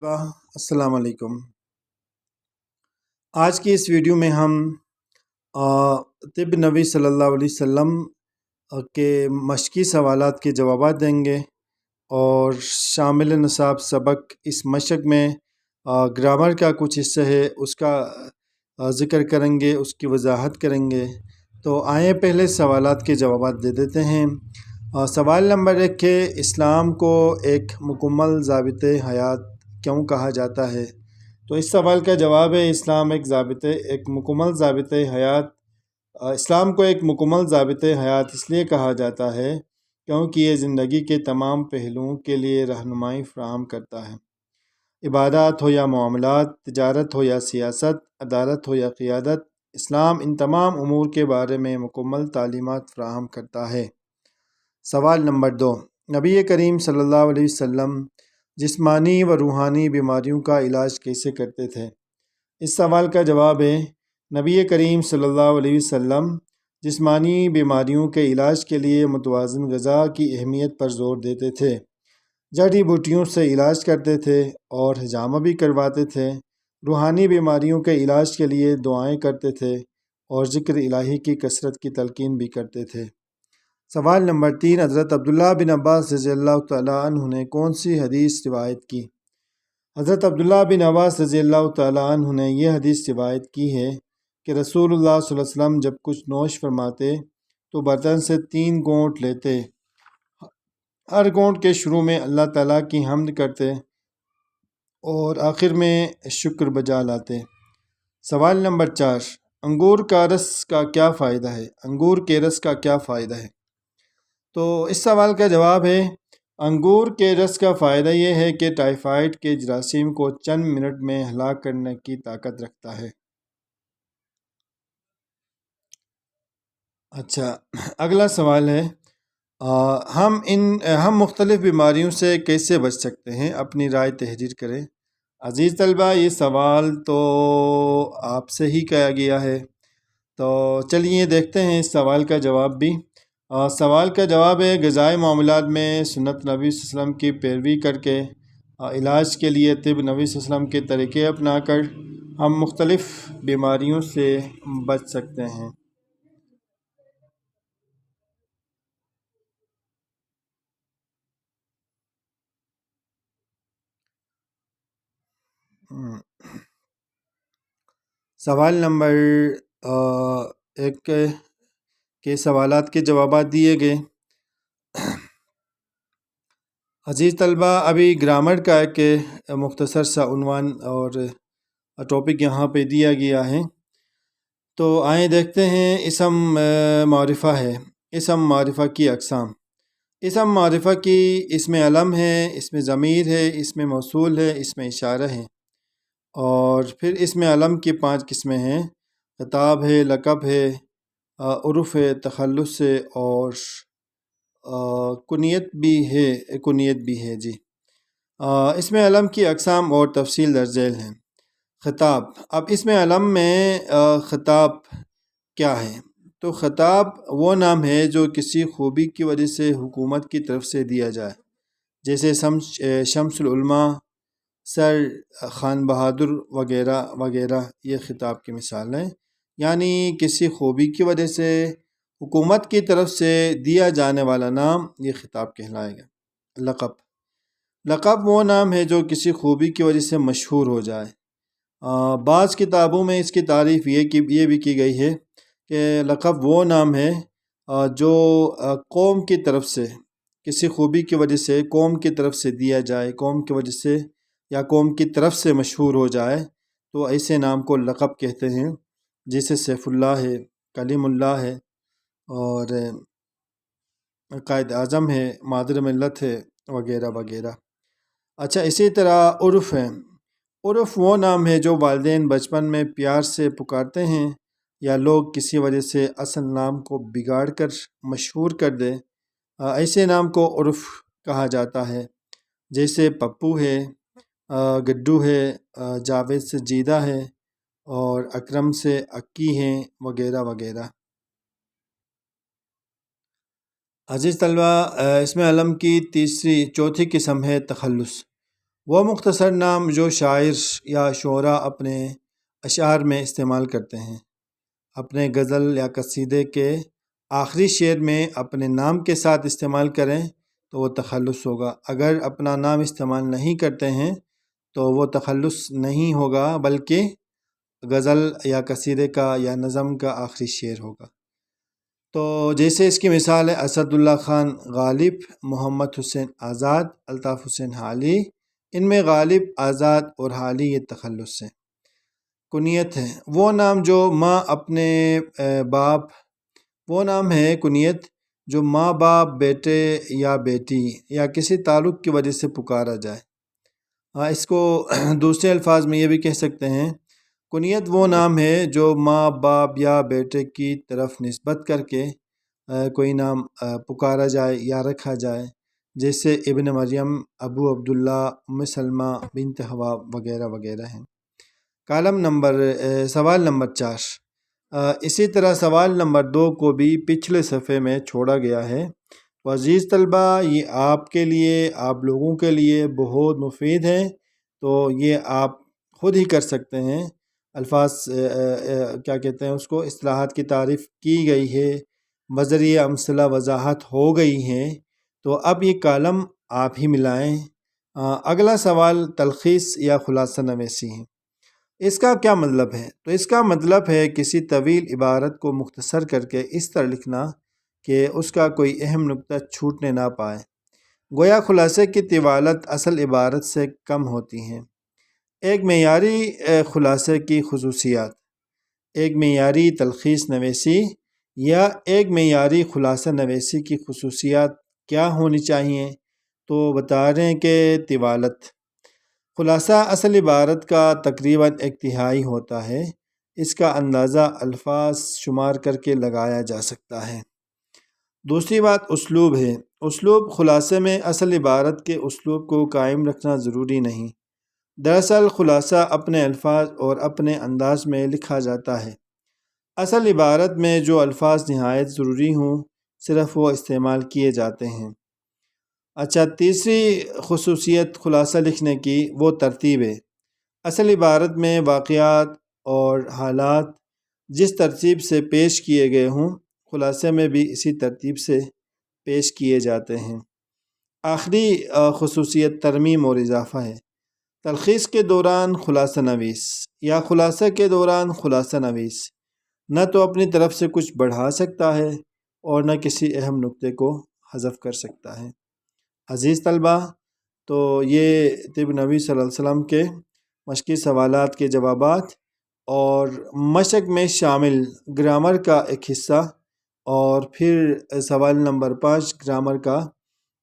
السلام علیکم۔ آج کی اس ویڈیو میں ہم طب نبی صلی اللہ علیہ وسلم کے مشقی سوالات کے جوابات دیں گے اور شامل نصاب سبق اس مشق میں گرامر کا کچھ حصہ ہے، اس کا ذکر کریں گے، اس کی وضاحت کریں گے۔ تو آئیں پہلے سوالات کے جوابات دے دیتے ہیں۔ سوال نمبر 1 ہے، اسلام کو ایک مکمل ضابطِ حیات کیوں کہا جاتا ہے؟ تو اس سوال کا جواب ہے، اسلام ایک مکمل ضابطۂ حیات اسلام کو ایک مکمل ضابطۂ حیات اس لیے کہا جاتا ہے کیونکہ یہ زندگی کے تمام پہلوؤں کے لیے رہنمائی فراہم کرتا ہے۔ عبادات ہو یا معاملات، تجارت ہو یا سیاست، عدالت ہو یا قیادت، اسلام ان تمام امور کے بارے میں مکمل تعلیمات فراہم کرتا ہے۔ سوال نمبر 2، نبی کریم صلی اللہ علیہ وسلم جسمانی و روحانی بیماریوں کا علاج کیسے کرتے تھے؟ اس سوال کا جواب ہے، نبی کریم صلی اللہ علیہ وسلم جسمانی بیماریوں کے علاج کے لیے متوازن غذا کی اہمیت پر زور دیتے تھے، جڑی بوٹیوں سے علاج کرتے تھے اور حجامہ بھی کرواتے تھے۔ روحانی بیماریوں کے علاج کے لیے دعائیں کرتے تھے اور ذکر الہی کی کثرت کی تلقین بھی کرتے تھے۔ سوال نمبر 3، حضرت عبداللہ بن عباس رضی اللہ تعالیٰ عنہ نے کون سی حدیث روایت کی؟ حضرت عبداللہ بن عباس رضی اللہ تعالیٰ عنہ نے یہ حدیث روایت کی ہے کہ رسول اللہ صلی اللہ علیہ وسلم جب کچھ نوش فرماتے تو برتن سے 3 گھونٹ لیتے، ہر گھونٹ کے شروع میں اللہ تعالیٰ کی حمد کرتے اور آخر میں شکر بجا لاتے۔ سوال نمبر 4، انگور کا رس کا کیا فائدہ ہے؟ انگور کے رس کا کیا فائدہ ہے؟ تو اس سوال کا جواب ہے، انگور کے رس کا فائدہ یہ ہے کہ ٹائیفائڈ کے جراثیم کو چند منٹ میں ہلاک کرنے کی طاقت رکھتا ہے۔ اچھا، اگلا سوال ہے، ہم مختلف بیماریوں سے کیسے بچ سکتے ہیں؟ اپنی رائے تحریر کریں۔ عزیز طلبہ، یہ سوال تو آپ سے ہی کیا گیا ہے، تو چلیے دیکھتے ہیں اس سوال کا جواب بھی۔ سوال کا جواب ہے، غذائی معاملات میں سنت نبی صلی اللہ علیہ وسلم کی پیروی کر کے علاج کے لیے طب نبی صلی اللہ علیہ وسلم کے طریقے اپنا کر ہم مختلف بیماریوں سے بچ سکتے ہیں۔ سوال نمبر 1 کے سوالات کے جوابات دیے گئے۔ عزیز طلبہ، ابھی گرامر کا ایک مختصر سا عنوان اور ٹاپک یہاں پہ دیا گیا ہے، تو آئیں دیکھتے ہیں۔ اسم معرفہ ہے، اسم معرفہ کی اقسام۔ اسم معرفہ کی اسم علم ہے، اسم ضمیر ہے، اسم موصول ہے، اسم اشارہ ہے۔ اور پھر اسم علم کی 5 قسمیں ہیں، خطاب ہے، لقب ہے، عرف ہے، تخلص ہے اور کنیت بھی ہے جی۔ اسم علم کی اقسام اور تفصیل درج ذیل ہیں۔ خطاب، اب اسم علم میں خطاب کیا ہے؟ تو خطاب وہ نام ہے جو کسی خوبی کی وجہ سے حکومت کی طرف سے دیا جائے، جیسے شمس العلماء، سر، خان بہادر وغیرہ وغیرہ، یہ خطاب کی مثال ہیں۔ یعنی کسی خوبی کی وجہ سے حکومت کی طرف سے دیا جانے والا نام یہ خطاب کہلائے گا۔ لقب وہ نام ہے جو کسی خوبی کی وجہ سے مشہور ہو جائے۔ بعض کتابوں میں اس کی تعریف یہ بھی کی گئی ہے کہ لقب وہ نام ہے جو قوم کی طرف سے کسی خوبی کی وجہ سے قوم کی طرف سے دیا جائے، قوم کی وجہ سے یا قوم کی طرف سے مشہور ہو جائے، تو ایسے نام کو لقب کہتے ہیں، جیسے سیف اللہ ہے، کلیم اللہ ہے اور قائد اعظم ہے، مادر ملت ہے وغیرہ وغیرہ۔ اچھا، اسی طرح عرف ہے۔ عرف وہ نام ہے جو والدین بچپن میں پیار سے پکارتے ہیں یا لوگ کسی وجہ سے اصل نام کو بگاڑ کر مشہور کر دے، ایسے نام کو عرف کہا جاتا ہے، جیسے پپو ہے، گڈو ہے، جاوید سے جیدہ ہے اور اکرم سے اکی ہیں وغیرہ وغیرہ۔ عزیز طلبہ، اسم علم کی چوتھی قسم ہے تخلص۔ وہ مختصر نام جو شاعر یا شعراء اپنے اشعار میں استعمال کرتے ہیں۔ اپنے غزل یا قصیدے کے آخری شعر میں اپنے نام کے ساتھ استعمال کریں تو وہ تخلص ہوگا۔ اگر اپنا نام استعمال نہیں کرتے ہیں تو وہ تخلص نہیں ہوگا، بلکہ غزل یا قصیدے کا یا نظم کا آخری شعر ہوگا۔ تو جیسے اس کی مثال ہے اسد اللہ خان غالب، محمد حسین آزاد، الطاف حسین حالی۔ ان میں غالب، آزاد اور حالی یہ تخلص ہیں۔ کنیت ہے وہ نام جو ماں اپنے باپ، وہ نام ہے کنیت جو ماں باپ، بیٹے یا بیٹی یا کسی تعلق کی وجہ سے پکارا جائے۔ اس کو دوسرے الفاظ میں یہ بھی کہہ سکتے ہیں، کنیت وہ نام ہے جو ماں باپ یا بیٹے کی طرف نسبت کر کے کوئی نام پکارا جائے یا رکھا جائے، جیسے ابن مریم، ابو عبداللہ، ام سلمہ، بنت حوا وغیرہ وغیرہ ہیں۔ سوال نمبر 4۔ اسی طرح سوال نمبر 2 کو بھی پچھلے صفحے میں چھوڑا گیا ہے۔ تو عزیز طلبہ، یہ آپ کے لیے، آپ لوگوں کے لیے بہت مفید ہے، تو یہ آپ خود ہی کر سکتے ہیں۔ الفاظ کیا کہتے ہیں اس کو، اصطلاحات کی تعریف کی گئی ہے، بذریعہ امثلہ وضاحت ہو گئی ہے، تو اب یہ کالم آپ ہی ملائیں۔ اگلا سوال تلخیص یا خلاصہ نویسی ہے۔ اس کا کیا مطلب ہے؟ تو اس کا مطلب ہے کسی طویل عبارت کو مختصر کر کے اس طرح لکھنا کہ اس کا کوئی اہم نقطہ چھوٹنے نہ پائے۔ گویا خلاصے کی طوالت اصل عبارت سے کم ہوتی ہے۔ ایک معیاری خلاصے کی خصوصیات، ایک معیاری تلخیص نویسی یا ایک معیاری خلاصہ نویسی کی خصوصیات کیا ہونی چاہیے؟ تو بتا رہے ہیں کہ طوالت، خلاصہ اصل عبارت کا تقریباً 1/3 ہوتا ہے۔ اس کا اندازہ الفاظ شمار کر کے لگایا جا سکتا ہے۔ دوسری بات اسلوب ہے۔ اسلوب، خلاصے میں اصل عبارت کے اسلوب کو قائم رکھنا ضروری نہیں۔ دراصل خلاصہ اپنے الفاظ اور اپنے انداز میں لکھا جاتا ہے۔ اصل عبارت میں جو الفاظ نہایت ضروری ہوں صرف وہ استعمال کیے جاتے ہیں۔ اچھا، تیسری خصوصیت خلاصہ لکھنے کی وہ ترتیب ہے۔ اصل عبارت میں واقعات اور حالات جس ترتیب سے پیش کیے گئے ہوں، خلاصے میں بھی اسی ترتیب سے پیش کیے جاتے ہیں۔ آخری خصوصیت ترمیم اور اضافہ ہے۔ تلخیص کے دوران خلاصہ نویس یا خلاصہ کے دوران خلاصہ نویس نہ تو اپنی طرف سے کچھ بڑھا سکتا ہے اور نہ کسی اہم نقطے کو حذف کر سکتا ہے۔ عزیز طلبہ، تو یہ طب نبی صلی اللہ علیہ وسلم کے مشقی سوالات کے جوابات اور مشق میں شامل گرامر کا ایک حصہ، اور پھر سوال نمبر 5 گرامر کا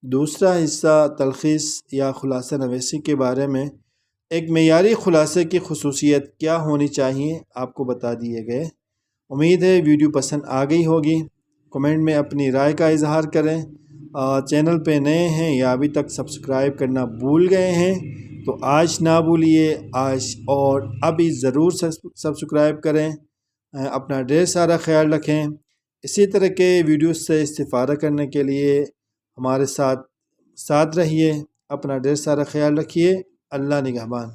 دوسرا حصہ تلخیص یا خلاصہ نویسی کے بارے میں ایک معیاری خلاصے کی خصوصیت کیا ہونی چاہیے آپ کو بتا دیے گئے۔ امید ہے ویڈیو پسند آ گئی ہوگی۔ کمنٹ میں اپنی رائے کا اظہار کریں۔ چینل پہ نئے ہیں یا ابھی تک سبسکرائب کرنا بھول گئے ہیں تو آج نہ بھولیے، آج اور ابھی ضرور سبسکرائب کریں۔ اپنا ڈھیر سارا خیال رکھیں۔ اسی طرح کے ویڈیوز سے استفادہ کرنے کے لیے ہمارے ساتھ رہیے۔ اپنا ڈھیر سارا خیال رکھیے۔ اللہ نگہبان۔